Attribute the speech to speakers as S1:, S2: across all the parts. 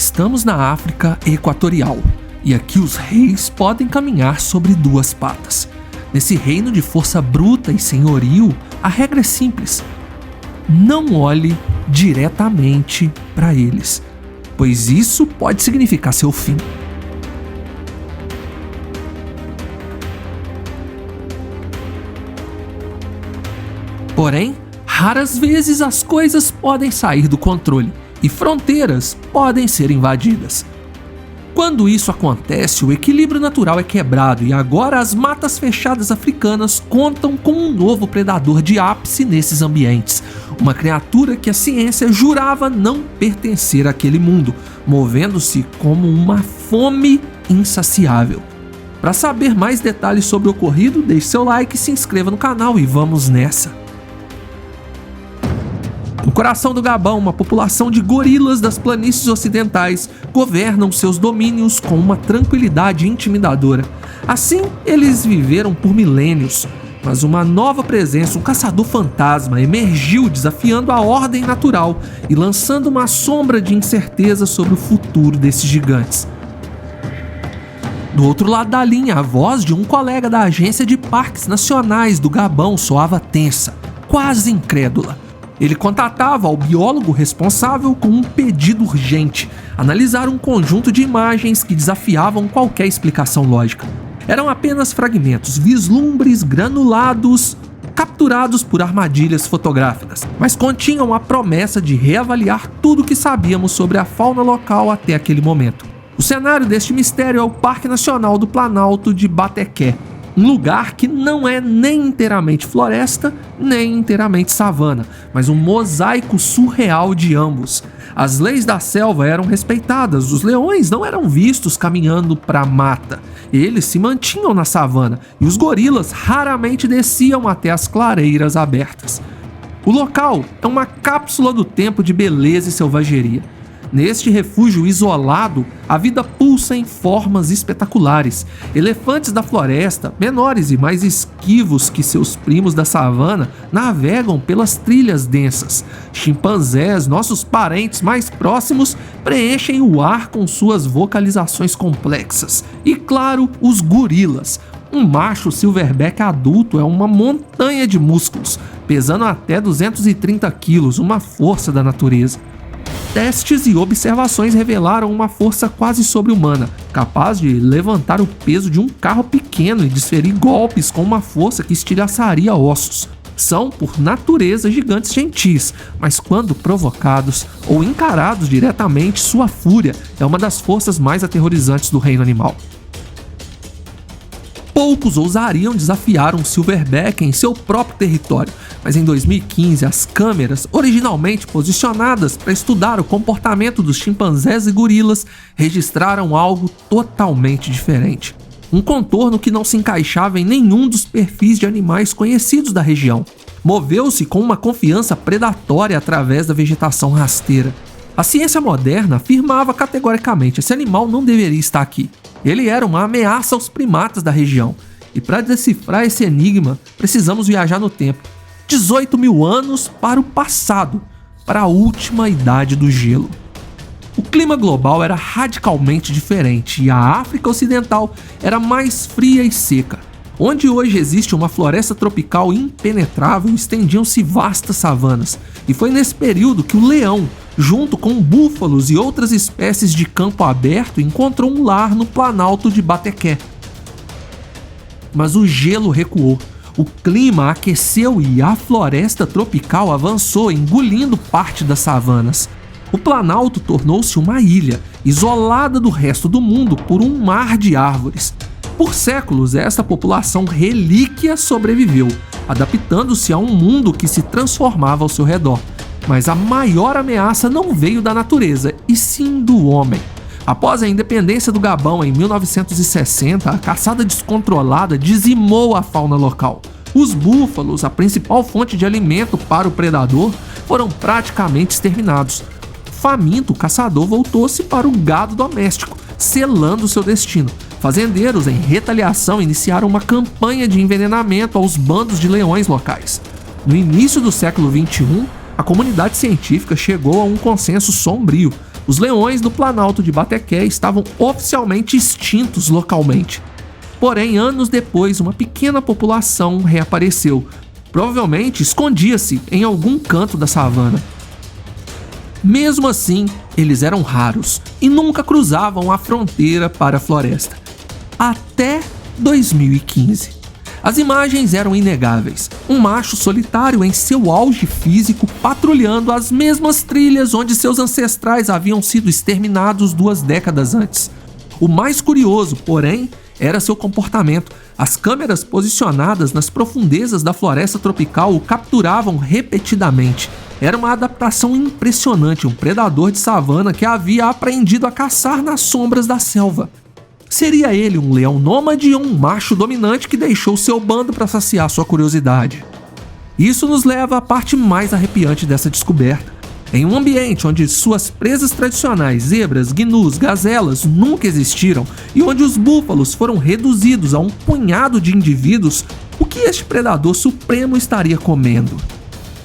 S1: Estamos na África Equatorial, e aqui os reis podem caminhar sobre duas patas. Nesse reino de força bruta e senhorio, a regra é simples: não olhe diretamente para eles, pois isso pode significar seu fim. Porém, raras vezes as coisas podem sair do controle e fronteiras podem ser invadidas. Quando isso acontece, o equilíbrio natural é quebrado e agora as matas fechadas africanas contam com um novo predador de ápice nesses ambientes. Uma criatura que a ciência jurava não pertencer àquele mundo, movendo-se como uma fome insaciável. Para saber mais detalhes sobre o ocorrido, deixe seu like, se inscreva no canal e vamos nessa! No coração do Gabão, uma população de gorilas das planícies ocidentais governam seus domínios com uma tranquilidade intimidadora. Assim, eles viveram por milênios, mas uma nova presença, um caçador fantasma, emergiu desafiando a ordem natural e lançando uma sombra de incerteza sobre o futuro desses gigantes. Do outro lado da linha, a voz de um colega da Agência de Parques Nacionais do Gabão soava tensa, quase incrédula. Ele contatava o biólogo responsável com um pedido urgente: analisar um conjunto de imagens que desafiavam qualquer explicação lógica. Eram apenas fragmentos, vislumbres granulados, capturados por armadilhas fotográficas, mas continham a promessa de reavaliar tudo o que sabíamos sobre a fauna local até aquele momento. O cenário deste mistério é o Parque Nacional do Planalto de Bateké, um lugar que não é nem inteiramente floresta, nem inteiramente savana, mas um mosaico surreal de ambos. As leis da selva eram respeitadas, os leões não eram vistos caminhando para a mata, eles se mantinham na savana e os gorilas raramente desciam até as clareiras abertas. O local é uma cápsula do tempo de beleza e selvageria. Neste refúgio isolado, a vida pulsa em formas espetaculares. Elefantes da floresta, menores e mais esquivos que seus primos da savana, navegam pelas trilhas densas. Chimpanzés, nossos parentes mais próximos, preenchem o ar com suas vocalizações complexas. E claro, os gorilas. Um macho silverback adulto é uma montanha de músculos, pesando até 230 quilos, uma força da natureza. Testes e observações revelaram uma força quase sobre-humana, capaz de levantar o peso de um carro pequeno e desferir golpes com uma força que estilhaçaria ossos. São, por natureza, gigantes gentis, mas quando provocados ou encarados diretamente, sua fúria é uma das forças mais aterrorizantes do reino animal. Poucos ousariam desafiar um silverback em seu próprio território, mas em 2015 as câmeras, originalmente posicionadas para estudar o comportamento dos chimpanzés e gorilas, registraram algo totalmente diferente. Um contorno que não se encaixava em nenhum dos perfis de animais conhecidos da região. Moveu-se com uma confiança predatória através da vegetação rasteira. A ciência moderna afirmava categoricamente: esse animal não deveria estar aqui. Ele era uma ameaça aos primatas da região. E para decifrar esse enigma, precisamos viajar no tempo. 18 mil anos para o passado, para a última idade do gelo. O clima global era radicalmente diferente e a África Ocidental era mais fria e seca. Onde hoje existe uma floresta tropical impenetrável, estendiam-se vastas savanas. E foi nesse período que o leão, junto com búfalos e outras espécies de campo aberto, encontrou um lar no Planalto de Bateké. Mas o gelo recuou, o clima aqueceu e a floresta tropical avançou, engolindo parte das savanas. O Planalto tornou-se uma ilha, isolada do resto do mundo por um mar de árvores. Por séculos, essa população relíquia sobreviveu, adaptando-se a um mundo que se transformava ao seu redor. Mas a maior ameaça não veio da natureza, e sim do homem. Após a independência do Gabão em 1960, a caçada descontrolada dizimou a fauna local. Os búfalos, a principal fonte de alimento para o predador, foram praticamente exterminados. Faminto, o caçador voltou-se para o gado doméstico, selando seu destino. Fazendeiros, em retaliação, iniciaram uma campanha de envenenamento aos bandos de leões locais. No início do século XXI, a comunidade científica chegou a um consenso sombrio. Os leões do Planalto de Bateké estavam oficialmente extintos localmente. Porém, anos depois, uma pequena população reapareceu. Provavelmente escondia-se em algum canto da savana. Mesmo assim, eles eram raros e nunca cruzavam a fronteira para a floresta. Até 2015. As imagens eram inegáveis. Um macho solitário em seu auge físico patrulhando as mesmas trilhas onde seus ancestrais haviam sido exterminados 2 décadas antes. O mais curioso, porém, era seu comportamento. As câmeras posicionadas nas profundezas da floresta tropical o capturavam repetidamente. Era uma adaptação impressionante, um predador de savana que havia aprendido a caçar nas sombras da selva. Seria ele um leão nômade ou um macho dominante que deixou seu bando para saciar sua curiosidade? Isso nos leva à parte mais arrepiante dessa descoberta. Em um ambiente onde suas presas tradicionais, zebras, gnus, gazelas, nunca existiram e onde os búfalos foram reduzidos a um punhado de indivíduos, o que este predador supremo estaria comendo?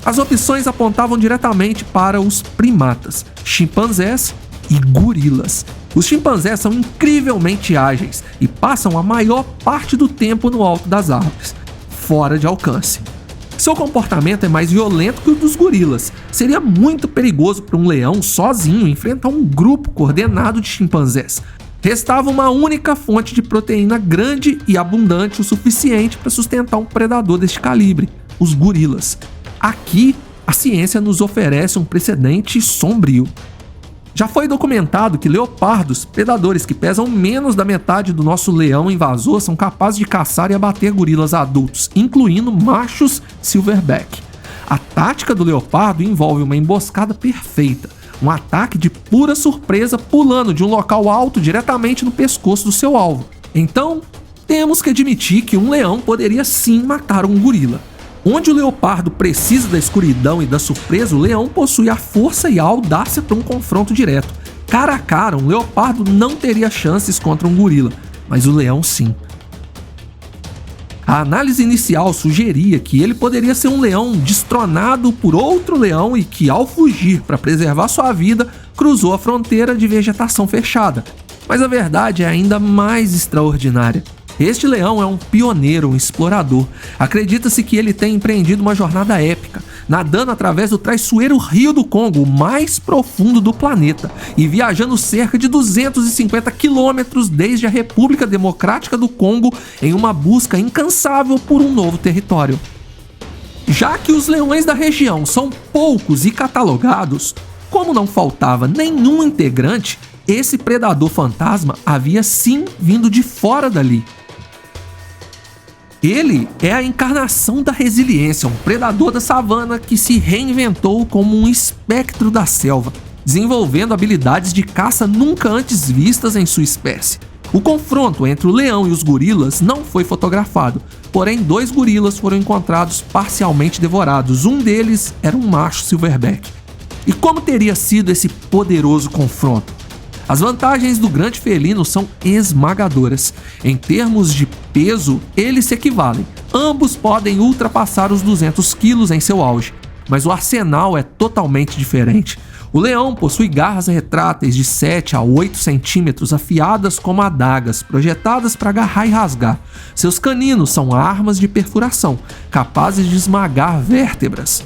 S1: As opções apontavam diretamente para os primatas, chimpanzés e gorilas. Os chimpanzés são incrivelmente ágeis e passam a maior parte do tempo no alto das árvores, fora de alcance. Seu comportamento é mais violento que o dos gorilas. Seria muito perigoso para um leão sozinho enfrentar um grupo coordenado de chimpanzés. Restava uma única fonte de proteína grande e abundante o suficiente para sustentar um predador deste calibre: os gorilas. Aqui, a ciência nos oferece um precedente sombrio. Já foi documentado que leopardos, predadores que pesam menos da metade do nosso leão invasor, são capazes de caçar e abater gorilas adultos, incluindo machos silverback. A tática do leopardo envolve uma emboscada perfeita, um ataque de pura surpresa pulando de um local alto diretamente no pescoço do seu alvo. Então, temos que admitir que um leão poderia sim matar um gorila. Onde o leopardo precisa da escuridão e da surpresa, o leão possui a força e a audácia para um confronto direto. Cara a cara, um leopardo não teria chances contra um gorila, mas o leão sim. A análise inicial sugeria que ele poderia ser um leão destronado por outro leão e que, ao fugir para preservar sua vida, cruzou a fronteira de vegetação fechada. Mas a verdade é ainda mais extraordinária. Este leão é um pioneiro, um explorador. Acredita-se que ele tem empreendido uma jornada épica, nadando através do traiçoeiro Rio do Congo, o mais profundo do planeta, e viajando cerca de 250 quilômetros desde a República Democrática do Congo em uma busca incansável por um novo território. Já que os leões da região são poucos e catalogados, como não faltava nenhum integrante, esse predador fantasma havia sim vindo de fora dali. Ele é a encarnação da resiliência, um predador da savana que se reinventou como um espectro da selva, desenvolvendo habilidades de caça nunca antes vistas em sua espécie. O confronto entre o leão e os gorilas não foi fotografado, porém 2 gorilas foram encontrados parcialmente devorados. Um deles era um macho silverback. E como teria sido esse poderoso confronto? As vantagens do grande felino são esmagadoras. Em termos de peso, eles se equivalem. Ambos podem ultrapassar os 200 quilos em seu auge, mas o arsenal é totalmente diferente. O leão possui garras retráteis de 7 a 8 centímetros afiadas como adagas, projetadas para agarrar e rasgar. Seus caninos são armas de perfuração, capazes de esmagar vértebras.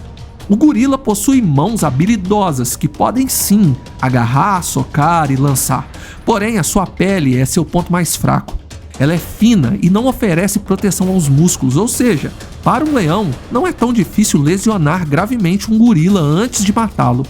S1: O gorila possui mãos habilidosas que podem sim agarrar, socar e lançar. Porém, a sua pele é seu ponto mais fraco. Ela é fina e não oferece proteção aos músculos, ou seja, para um leão não é tão difícil lesionar gravemente um gorila antes de matá-lo.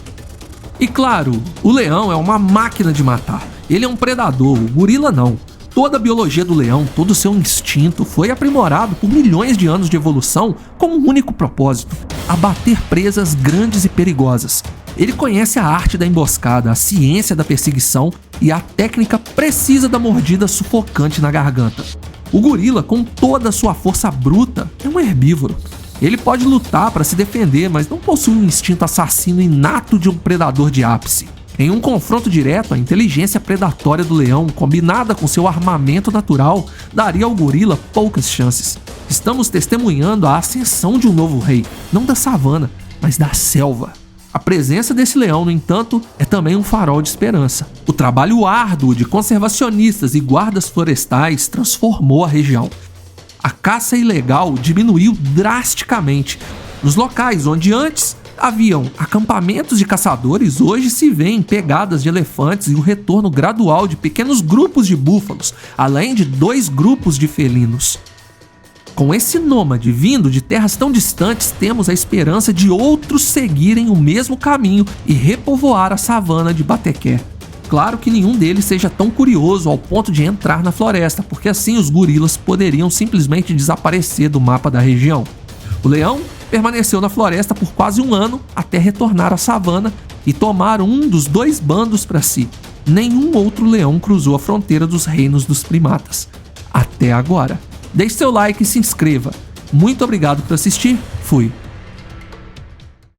S1: E claro, o leão é uma máquina de matar. Ele é um predador, o gorila não. Toda a biologia do leão, todo o seu instinto foi aprimorado por milhões de anos de evolução com um único propósito: abater presas grandes e perigosas. Ele conhece a arte da emboscada, a ciência da perseguição e a técnica precisa da mordida sufocante na garganta. O gorila, com toda a sua força bruta, é um herbívoro. Ele pode lutar para se defender, mas não possui um instinto assassino inato de um predador de ápice. Em um confronto direto, a inteligência predatória do leão, combinada com seu armamento natural, daria ao gorila poucas chances. Estamos testemunhando a ascensão de um novo rei, não da savana, mas da selva. A presença desse leão, no entanto, é também um farol de esperança. O trabalho árduo de conservacionistas e guardas florestais transformou a região. A caça ilegal diminuiu drasticamente. Nos locais onde antes haviam acampamentos de caçadores, hoje se vêem pegadas de elefantes e o retorno gradual de pequenos grupos de búfalos, além de 2 grupos de felinos. Com esse nômade vindo de terras tão distantes, temos a esperança de outros seguirem o mesmo caminho e repovoar a savana de Batequer. Claro que nenhum deles seja tão curioso ao ponto de entrar na floresta, porque assim os gorilas poderiam simplesmente desaparecer do mapa da região. O leão permaneceu na floresta por quase um ano até retornar à savana e tomar um dos 2 bandos para si. Nenhum outro leão cruzou a fronteira dos reinos dos primatas. Até agora. Deixe seu like e se inscreva. Muito obrigado por assistir. Fui.